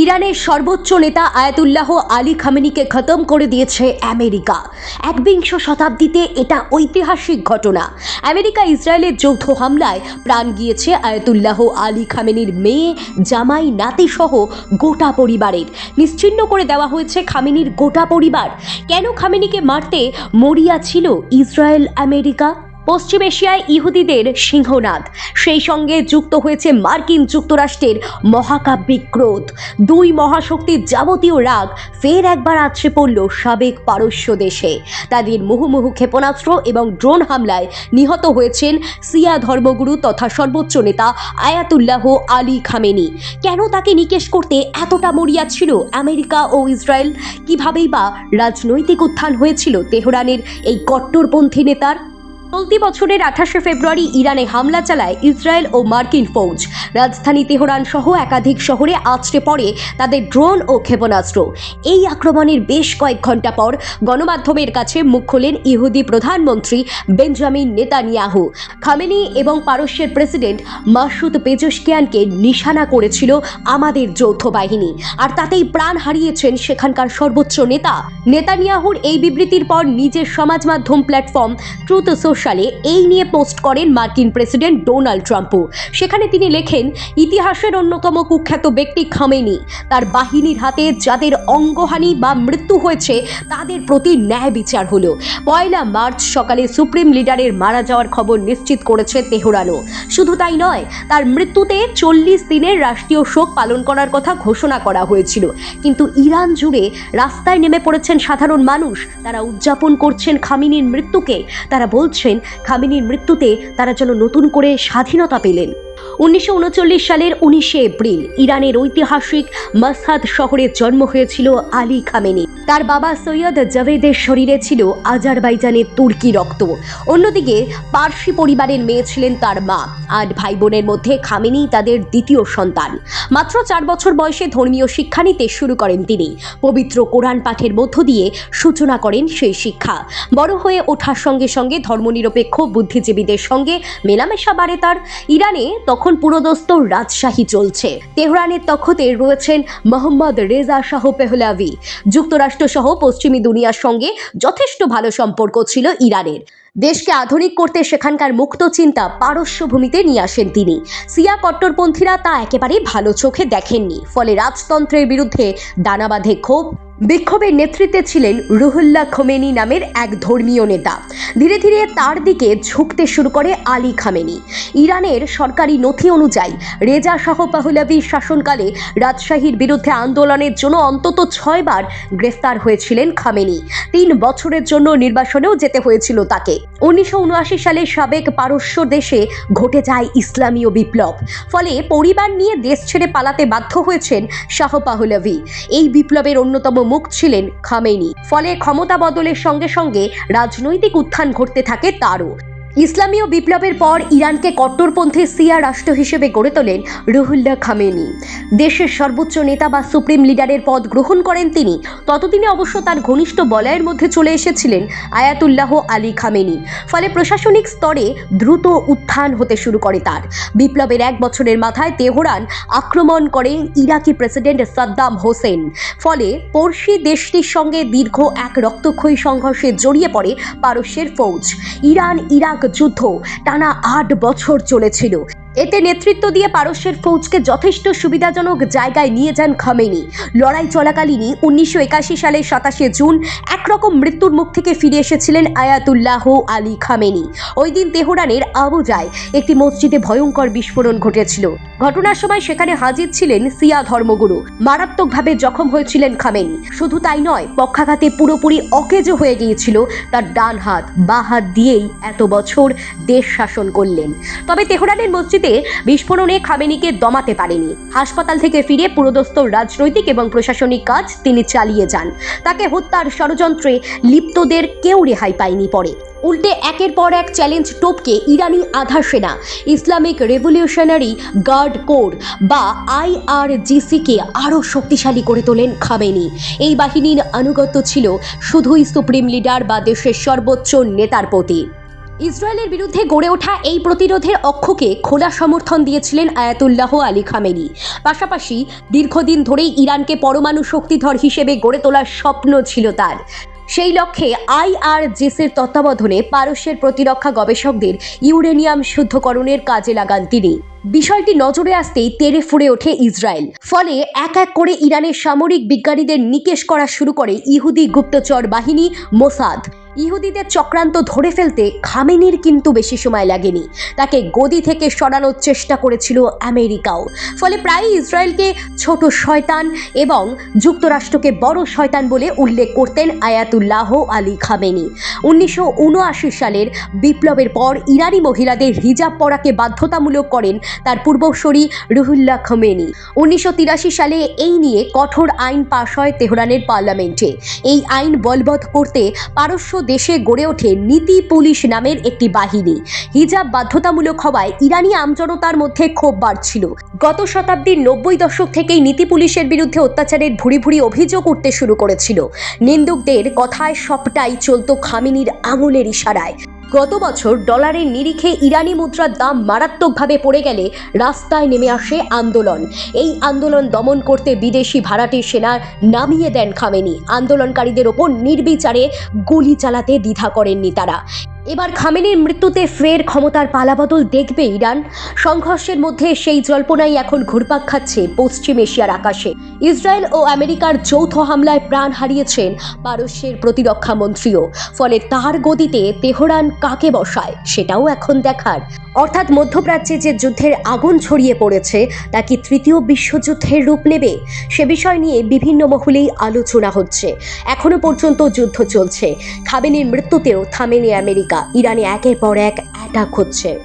ইরানের সর্বোচ্চ নেতা আয়াতুল্লাহ আলী খামেনিকে খতম করে দিয়েছে আমেরিকা। একবিংশ শতাব্দীতে এটা ঐতিহাসিক ঘটনা। আমেরিকা ইসরায়েলের যৌথ হামলায় প্রাণ গিয়েছে আয়াতুল্লাহ আলী খামেনির মেয়ে, জামাই, নাতি সহ গোটা পরিবারের। নিশ্চিহ্ন করে দেওয়া হয়েছে খামেনির গোটা পরিবার। কেন খামেনিকে মারতে মরিয়া ছিল ইসরায়েল আমেরিকা? পশ্চিম এশিয়ায় ইহুদিদের সিংহনাদ, সেই সঙ্গে যুক্ত হয়েছে মার্কিন যুক্তরাষ্ট্রের মহাকাব্যিক ক্রোধ। দুই মহাশক্তির যাবতীয় রাগ ফের একবার আছড়ে পড়ল সাবেক পারস্য দেশে। তাদের মুহুর্মুহু ক্ষেপণাস্ত্র এবং ড্রোন হামলায় নিহত হয়েছেন শিয়া ধর্মগুরু তথা সর্বোচ্চ নেতা আয়াতুল্লাহ আলী খামেনি। কেন তাকে নিকেশ করতে এতটা মরিয়া ছিল আমেরিকা ও ইসরায়েল? কিভাবেই বা রাজনৈতিক উত্থান হয়েছিল তেহরানের এই কট্টরপন্থী নেতার? চলতি বছরের 28শে ফেব্রুয়ারি ইরানে হামলা চালায় ইসরায়েল ও মার্কিন ফৌজ। রাজধানী তেহরান সহ একাধিক শহরে আছড়ে পড়ে তাদের ড্রোন ও ক্ষেপণাস্ত্র। এই আক্রমণের বেশ কয়েক ঘন্টা পর গণমাধ্যমের কাছে মুখ খোলেন ইহুদি প্রধানমন্ত্রী বেঞ্জামিন নেতানিয়াহু। খামেনি এবং পারস্যের প্রেসিডেন্ট মাসুদ পেজেশকিয়ানকে নিশানা করেছিল আমাদের যৌথ বাহিনী, আর তাতেই প্রাণ হারিয়েছেন সেখানকার সর্বোচ্চ নেতা। নেতানিয়াহুর এই বিবৃতির পর নিজের সমাজ মাধ্যম প্ল্যাটফর্ম ট্রুথ সোশ্যালে এই নিয়ে পোস্ট করেন মার্কিন প্রেসিডেন্ট ডোনাল্ড ট্রাম্পও। সেখানে তিনি লেখেন, ইতিহাসের অন্যতম কুখ্যাত ব্যক্তি খামেনি, তার বাহিনীর হাতে যাদের অঙ্গহানি বা মৃত্যু হয়েছে তাদের প্রতি ন্যায় বিচার হলো। 1 মার্চ সকালে সুপ্রিম লিডারের মারা যাওয়ার খবর নিশ্চিত করেছে তেহরানও। শুধু তাই নয়, তার মৃত্যুতে 40 দিনের রাষ্ট্রীয় শোক পালন করার কথা ঘোষণা করা হয়েছিল। কিন্তু ইরান জুড়ে রাস্তায় নেমে পড়েছেন সাধারণ মানুষ। তারা উদযাপন করছেন খামেনির মৃত্যুকে। তারা বলছেন খামেনির মৃত্যুতে তারা যেন নতুন করে স্বাধীনতা পেলেন। 1939 সালের 19শে এপ্রিল ইরানের ঐতিহাসিক মাসহাদ শহরে জন্ম হয়েছিল আলী খামেনি। তার বাবা সৈয়দ জাভেদের শরীরে ছিল আজারবাইজানের তুর্কি রক্ত। অন্যদিকে পার্সি পরিবারের মেয়ে ছিলেন তার মা। 8 ভাই বোনের মধ্যে খামেনি তাদের দ্বিতীয় সন্তান। মাত্র 4 বছর বয়সে ধর্মীয় শিক্ষা নিতে শুরু করেন তিনি। পবিত্র কোরআন পাঠের মধ্য দিয়ে সূচনা করেন সেই শিক্ষা। বড় হয়ে ওঠার সঙ্গে সঙ্গে ধর্মনিরপেক্ষ বুদ্ধিজীবীদের সঙ্গে মেলামেশা বাড়ে তার। ইরানে তখন পুরোদস্ত রাজশাহী চলছে। তেহরানের তখতে রয়েছেন মোহাম্মদ রেজা শাহ পেহলাভি। যুক্তরাষ্ট্র সহ পশ্চিমী দুনিয়ার সঙ্গে যথেষ্ট ভালো সম্পর্ক ছিল ইরানের। দেশকে আধুনিক করতে সেখানকার মুক্ত চিন্তা পারস্য ভূমিতে নিয়ে আসেন তিনি। শিয়া কট্টরপন্থীরা তা একেবারেই ভালো চোখে দেখেননি। ফলে রাজতন্ত্রের বিরুদ্ধে দানা বাঁধে ক্ষোভ। বিক্ষোভের নেতৃত্বে ছিলেন রুহুল্লাহ খোমেনি নামের এক ধর্মীয় নেতা। ধীরে ধীরে তার দিকে ঝুঁকতে শুরু করে আলী খামেনি। ইরানের সরকারি নথি অনুযায়ী রেজা শাহ পাহলাভির শাসনকালে রাজশাহীর বিরুদ্ধে আন্দোলনের জন্য অন্তত 6 বার গ্রেফতার হয়েছিলেন খামেনি। 3 বছরের জন্য নির্বাসনেও যেতে হয়েছিল তাকে। 1979 সালে সাবেক পারস্য দেশে ঘটে যায় ইসলামীয় বিপ্লব। ফলে পরিবার নিয়ে দেশ ছেড়ে পালাতে বাধ্য হয়েছেন শাহ পাহলাভি। এই বিপ্লবের অন্যতম মুখ ছিলেন খামেনি। ফলে ক্ষমতা বদলের সঙ্গে সঙ্গে রাজনৈতিক উত্থান ঘটতে থাকে তারও। ইসলামীয় বিপ্লবের পর ইরানকে কট্টরপন্থী শিয়া রাষ্ট্র হিসেবে গড়ে তোলেন রুহুল্লাহ খামেনি। দেশের সর্বোচ্চ নেতা বা সুপ্রিম লিডারের পদ গ্রহণ করেন তিনি। ততদিনে অবশ্য তার ঘনিষ্ঠ বলয়ের মধ্যে চলে এসেছিলেন আয়াতুল্লাহ আলী খামেনি। ফলে প্রশাসনিক স্তরে দ্রুত উত্থান হতে শুরু করে তার। বিপ্লবের 1 বছরের মাথায় তেহরান আক্রমণ করেন ইরাকি প্রেসিডেন্ট সাদ্দাম হোসেন। ফলে পড়শি দেশটির সঙ্গে দীর্ঘ এক রক্তক্ষয়ী সংঘর্ষে জড়িয়ে পড়ে পারস্যের ফৌজ। ইরাক যুদ্ধ টানা 8 বছর চলেছিল। এতে নেতৃত্ব দিয়ে পারস্যের ফৌজকে যথেষ্ট সুবিধাজনক জায়গায় নিয়ে যান খামেনি। লড়াই চলাকালীনই 1981 সালের 27শে জুন একরকম মৃত্যুর মুখ থেকে ফিরে এসেছিলেন আয়াতুল্লাহ আলী খামেনি। ওই দিন তেহরানের আবুজায় একটি মসজিদে ভয়ঙ্কর বিস্ফোরণ ঘটেছিল। ঘটনার সময় সেখানে হাজির ছিলেন শিয়া ধর্মগুরু। মারাত্মকভাবে জখম হয়েছিলেন খামেনি। শুধু তাই নয়, পক্ষাঘাতে পুরোপুরি অকেজো হয়ে গিয়েছিল তার ডান হাত। বাঁ হাত দিয়েই এত বছর দেশ শাসন করলেন। তবে তেহরানের মসজিদে বিস্ফোরণে খামেনিকে দমাতে পারেনি। হাসপাতাল থেকে ফিরে পুরোদস্ত রাজনৈতিক এবং প্রশাসনিক কাজ তিনি চালিয়ে যান। তাকে হত্যার ষড়যন্ত্রে লিপ্তদের কেউ রেহাই পায়নি পরে। উল্টে একের পর এক চ্যালেঞ্জ টপকে ইরানি আধা সেনা ইসলামিক রেভলিউশনারি গার্ড কোর বা IRGC-কে আরও শক্তিশালী করে তোলেন খামেনি। এই বাহিনীর আনুগত্য ছিল শুধুই সুপ্রিম লিডার বা দেশের সর্বোচ্চ নেতার প্রতি। ইসরায়েলের বিরুদ্ধে গড়ে ওঠা এই প্রতিরোধের অক্ষকে খোলা সমর্থন দিয়েছিলেন আয়াতুল্লাহ আলী খামেনি। পাশাপাশি দীর্ঘদিন ধরেই ইরানকে পরমাণু শক্তিধর হিসেবে গড়ে তোলার স্বপ্ন ছিল তার। সেই লক্ষ্যে IRGCর তত্ত্বাবধানে পারস্যের প্রতিরক্ষা গবেষকদের ইউরেনিয়াম শুদ্ধকরণের কাজে লাগান তিনি। বিষয়টি নজরে আসতেই তেড়ে ফুঁড়ে ওঠে ইসরায়েল। ফলে এক এক করে ইরানের সামরিক বিজ্ঞানীদের নিকেশ করা শুরু করে ইহুদি গুপ্তচর বাহিনী মোসাদ। ইহুদিদের চক্রান্ত ধরে ফেলতে খামেনির কিন্তু বেশি সময় লাগেনি। তাকে গদি থেকে সরানোর চেষ্টা করেছিল আমেরিকাও। ফলে প্রায়ই ইসরায়েলকে ছোট শয়তান এবং যুক্তরাষ্ট্রকে বড় শয়তান বলে উল্লেখ করতেন আয়াতুল্লাহ আলী খামেনি। 1979 সালের বিপ্লবের পর ইরানি মহিলাদের হিজাব পরাকে বাধ্যতামূলক করেন তার পূর্বসূরি রুহুল্লাহ খামেনি। 1983 সালে এই নিয়ে কঠোর আইন পাশ হয় তেহরানের পার্লামেন্টে। এই আইন বলবৎ করতে পারস্য দেশে গড়ে ওঠে নীতি পুলিশ নামের একটি বাহিনী। হিজাব বাধ্যতামূলক হওয়ায় ইরানি আমজনতার মধ্যে ক্ষোভ বাড়ছিল। গত শতাব্দীর 90 দশক থেকেই নীতি পুলিশের বিরুদ্ধে অত্যাচারের ভুরি ভুরি অভিযোগ উঠতে শুরু করেছিল। নিন্দুকদের কথায় সবটাই চলত খামেনির আঙুলের ইশারায়। গত বছর ডলারের নিরিখে ইরানি মুদ্রার দাম মারাত্মকভাবে পড়ে গেলে রাস্তায় নেমে আসে আন্দোলন। এই আন্দোলন দমন করতে বিদেশি ভাড়াটে সেনা নামিয়ে দেন খামেনি। আন্দোলনকারীদের ওপর নির্বিচারে গুলি চালাতে দ্বিধা করেননি তারা। এবার খামেনির মৃত্যুতে ফের ক্ষমতার পালাবদল দেখবে ইরান। সংঘর্ষের মধ্যে সেই জল্পনাই এখন ঘুরপাক খাচ্ছে পশ্চিম এশিয়ার আকাশে। ইসরায়েল ও আমেরিকার যৌথ হামলায় প্রাণ হারিয়েছেন পারস্যের প্রতিরক্ষা মন্ত্রীও। ফলে তার গদিতে তেহরান কাকে বসায় সেটাও এখন দেখার। অর্থাৎ মধ্যপ্রাচ্যে যে যুদ্ধের আগুন ছড়িয়ে পড়েছে তা কি তৃতীয় বিশ্বযুদ্ধের রূপ নেবে? সে বিষয় নিয়ে বিভিন্ন মহলেই আলোচনা হচ্ছে। এখনো পর্যন্ত যুদ্ধ চলছে। খামেনির মৃত্যুতেও থামেনি আমেরিকা। ইরানে একের পর এক অ্যাটাক হচ্ছে।